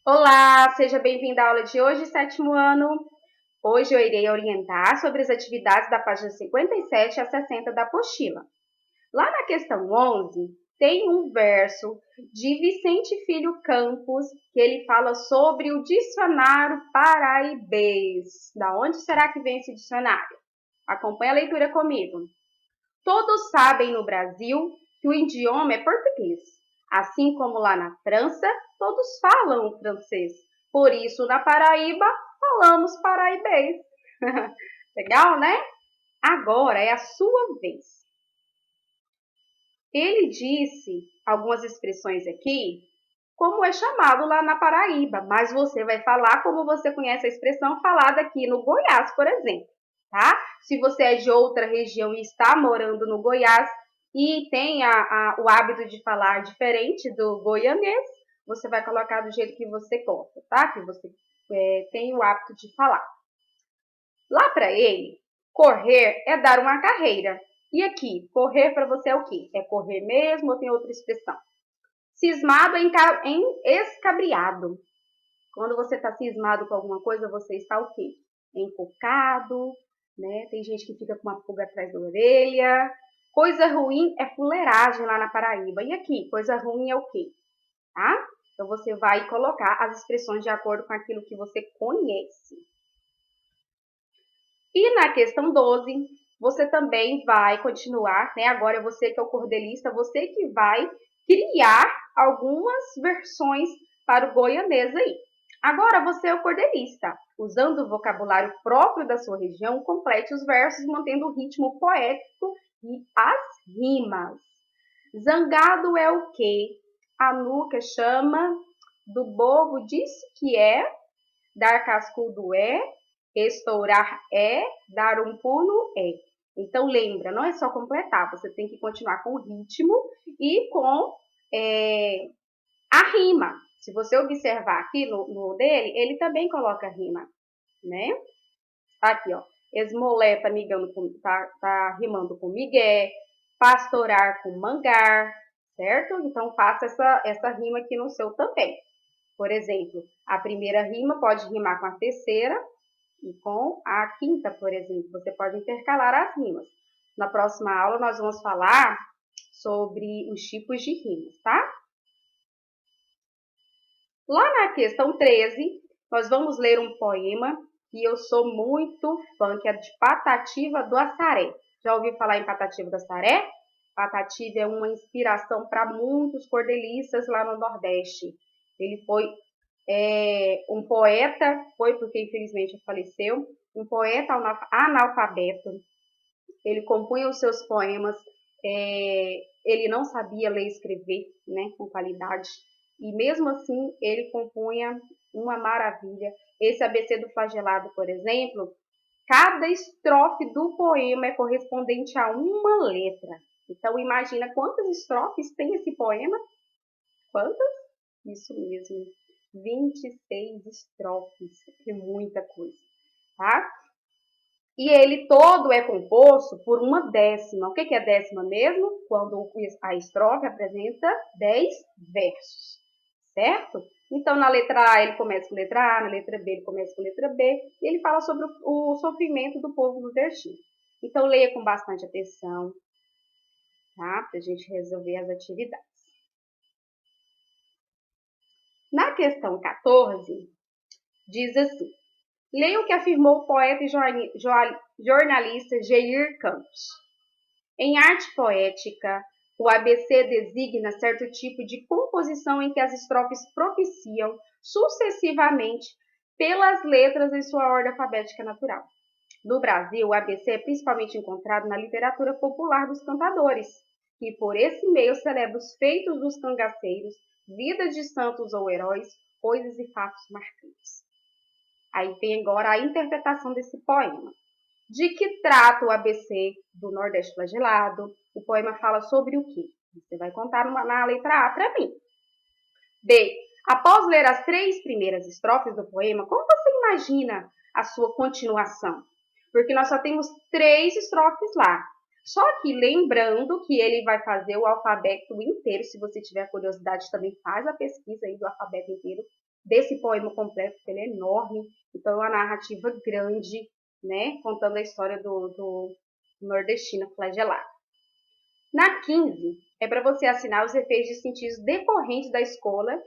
Olá, seja bem-vindo à aula de hoje, sétimo ano. Hoje eu irei orientar sobre as atividades da página 57 a 60 da apostila. Lá na questão 11, tem um verso de Vicente Filho Campos, que ele fala sobre o dicionário paraibês. Da onde será que vem esse dicionário? Acompanhe a leitura comigo. Todos sabem no Brasil que o idioma é português. Assim como lá na França, todos falam o francês. Por isso, na Paraíba, falamos paraibês. Legal, né? Agora é a sua vez. Ele disse algumas expressões aqui, como é chamado lá na Paraíba, mas você vai falar como você conhece a expressão falada aqui no Goiás, por exemplo, tá? Se você é de outra região e está morando no Goiás e tem o hábito de falar diferente do goianês, você vai colocar do jeito que você gosta, tá? Que você tem o hábito de falar. Lá para ele, correr é dar uma carreira. E aqui, correr para você é o quê? É correr mesmo ou tem outra expressão? Cismado em escabriado. Quando você está cismado com alguma coisa, você está o quê? Encucado, né? Tem gente que fica com uma pulga atrás da orelha. Coisa ruim é fuleiragem lá na Paraíba. E aqui, coisa ruim é o quê? Tá? Então você vai colocar as expressões de acordo com aquilo que você conhece. E na questão 12, você também vai continuar, né? Agora é você que é o cordelista, você que vai criar algumas versões para o goianês aí. Agora você é o cordelista. Usando o vocabulário próprio da sua região, complete os versos mantendo o ritmo poético e as rimas. Zangado é o quê? A nuca chama, do bobo disse que é, dar cascudo é, estourar é, dar um pulo é. Então lembra, não é só completar, você tem que continuar com o ritmo e com a rima. Se você observar aqui no dele, ele também coloca rima, né? Aqui, ó. Esmolé tá rimando com migué, pastorar com mangar, certo? Então faça essa rima aqui no seu também. Por exemplo, a primeira rima pode rimar com a terceira e com a quinta, por exemplo. Você pode intercalar as rimas. Na próxima aula nós vamos falar sobre os tipos de rimas, tá? Lá na questão 13, nós vamos ler um poema que eu sou muito fã, que é de Patativa do Assaré. Já ouviu falar em Patativa do Assaré? Patativa é uma inspiração para muitos cordelistas lá no Nordeste. Ele foi um poeta, foi porque infelizmente faleceu, um poeta analfabeto. Ele compunha os seus poemas, ele não sabia ler e escrever, né, com qualidade, e mesmo assim ele compunha uma maravilha. Esse ABC do Flagelado, por exemplo, cada estrofe do poema é correspondente a uma letra. Então imagina quantas estrofes tem esse poema? Quantas? Isso mesmo, 26 estrofes, é muita coisa, tá? E ele todo é composto por uma décima. O que é décima mesmo? Quando a estrofe apresenta 10 versos, certo? Então, na letra A ele começa com letra A, na letra B ele começa com letra B, e ele fala sobre o sofrimento do povo nordestino. Então, leia com bastante atenção, tá? Para a gente resolver as atividades. Na questão 14, diz assim: leia o que afirmou o poeta e jornalista Geir Campos. Em arte poética, o ABC designa certo tipo de composição em que as estrofes propiciam sucessivamente pelas letras em sua ordem alfabética natural. No Brasil, o ABC é principalmente encontrado na literatura popular dos cantadores, que por esse meio celebra os feitos dos cangaceiros, vidas de santos ou heróis, coisas e fatos marcantes. Aí vem agora a interpretação desse poema. De que trata o ABC do Nordeste Flagelado? O poema fala sobre o quê? Você vai contar na letra A para mim. B. Após ler as 3 primeiras estrofes do poema, como você imagina a sua continuação? Porque nós só temos 3 estrofes lá. Só que lembrando que ele vai fazer o alfabeto inteiro. Se você tiver curiosidade, também faz a pesquisa aí do alfabeto inteiro. desse poema completo, porque ele é enorme, então é uma narrativa grande, né, contando a história do nordestino flagelado. Na 15, é para você assinar os efeitos distintivos decorrentes da escolha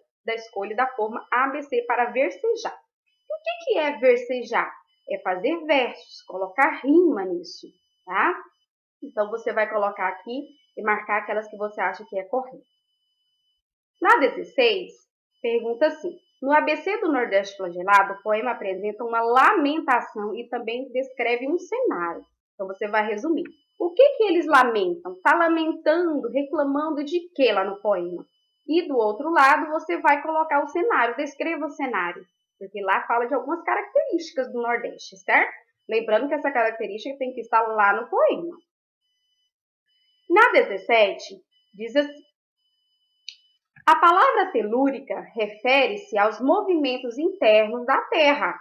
da forma ABC para versejar. O que é versejar? É fazer versos, colocar rima nisso, tá? Então, você vai colocar aqui e marcar aquelas que você acha que é correta. Na 16, pergunta assim: no ABC do Nordeste Flagelado, o poema apresenta uma lamentação e também descreve um cenário. Então, você vai resumir. O que eles lamentam? Está lamentando, reclamando de quê lá no poema? E do outro lado, você vai colocar o cenário, descreva o cenário, porque lá fala de algumas características do Nordeste, certo? Lembrando que essa característica tem que estar lá no poema. Na 17, diz assim: a palavra telúrica refere-se aos movimentos internos da Terra.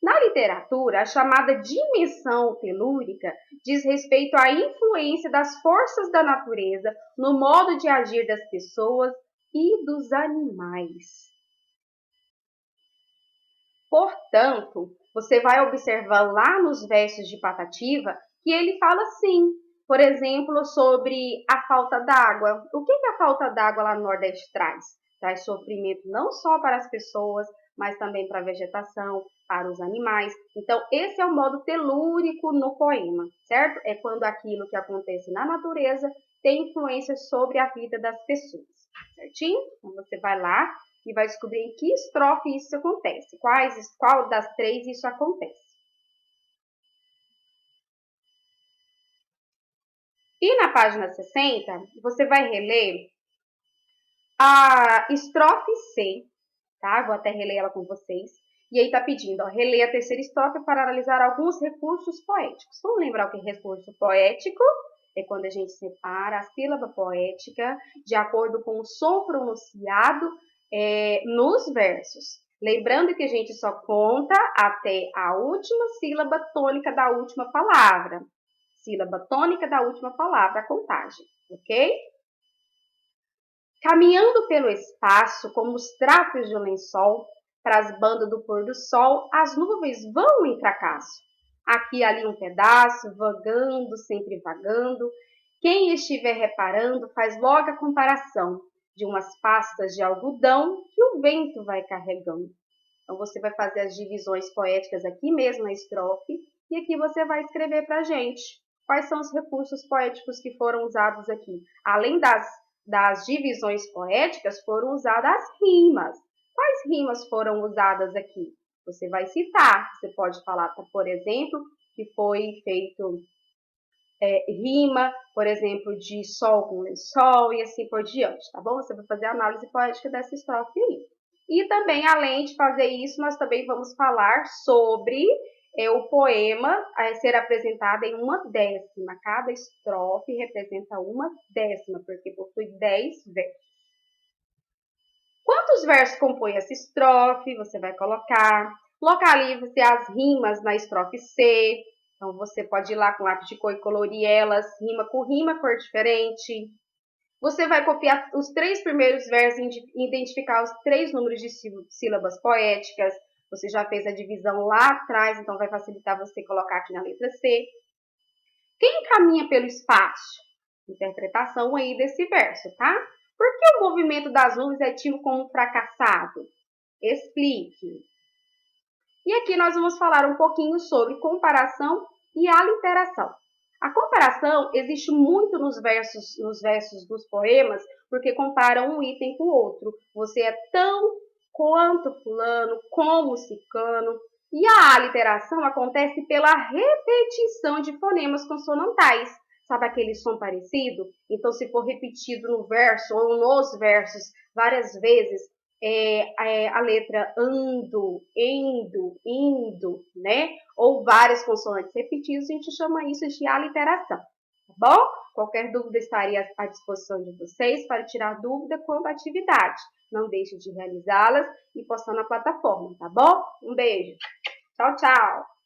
Na literatura, a chamada dimensão telúrica diz respeito à influência das forças da natureza no modo de agir das pessoas e dos animais. Portanto, você vai observar lá nos versos de Patativa que ele fala assim, por exemplo, sobre a falta d'água. O que a falta d'água lá no Nordeste traz? Traz sofrimento não só para as pessoas, mas também para a vegetação, para os animais. Então, esse é o modo telúrico no poema, certo? É quando aquilo que acontece na natureza tem influência sobre a vida das pessoas, certinho? Então, você vai lá e vai descobrir em que estrofe isso acontece, qual das três isso acontece. E na página 60, você vai reler a estrofe C, tá? Vou até reler ela com vocês. E aí tá pedindo, ó, reler a terceira estrofe para analisar alguns recursos poéticos. Vamos lembrar o que é recurso poético? É quando a gente separa a sílaba poética de acordo com o som pronunciado nos versos. Lembrando que a gente só conta até a última sílaba tônica da última palavra. Sílaba tônica da última palavra, a contagem, ok? Caminhando pelo espaço como os trapos de um lençol, para as bandas do pôr do sol, as nuvens vão em fracasso. Aqui e ali um pedaço, vagando, sempre vagando. Quem estiver reparando faz logo a comparação de umas pastas de algodão que o vento vai carregando. Então, você vai fazer as divisões poéticas aqui mesmo na estrofe e aqui você vai escrever para a gente quais são os recursos poéticos que foram usados aqui. Além das divisões poéticas, foram usadas as rimas. Quais rimas foram usadas aqui? Você vai citar. Você pode falar, por exemplo, que foi feito rima, por exemplo, de sol com lençol e assim por diante, tá bom? Você vai fazer a análise poética dessa estrofe aí. E também, além de fazer isso, nós também vamos falar sobre o poema ser apresentado em uma décima. Cada estrofe representa uma décima, porque possui 10 versos. Quantos versos compõe essa estrofe? Você vai colocar. Localize as rimas na estrofe C. Então, você pode ir lá com lápis de cor e colorir elas, rima com rima, cor diferente. Você vai copiar os 3 primeiros versos e identificar os 3 números de sílabas poéticas. Você já fez a divisão lá atrás, então vai facilitar você colocar aqui na letra C. Quem caminha pelo espaço? Interpretação aí desse verso, tá? Por que o movimento das nuvens é tido como fracassado? Explique. E aqui nós vamos falar um pouquinho sobre comparação e aliteração. A comparação existe muito nos versos dos poemas, porque comparam um item com o outro. Você é tão quanto fulano, como ciclano. E a aliteração acontece pela repetição de fonemas consonantais. Sabe aquele som parecido? Então, se for repetido no verso ou nos versos várias vezes, a letra ando, endo, indo, né? Ou várias consoantes repetidas, a gente chama isso de aliteração, tá bom? Qualquer dúvida estaria à disposição de vocês para tirar dúvida quanto à atividade. Não deixe de realizá-las e postar na plataforma, tá bom? Um beijo. Tchau, tchau!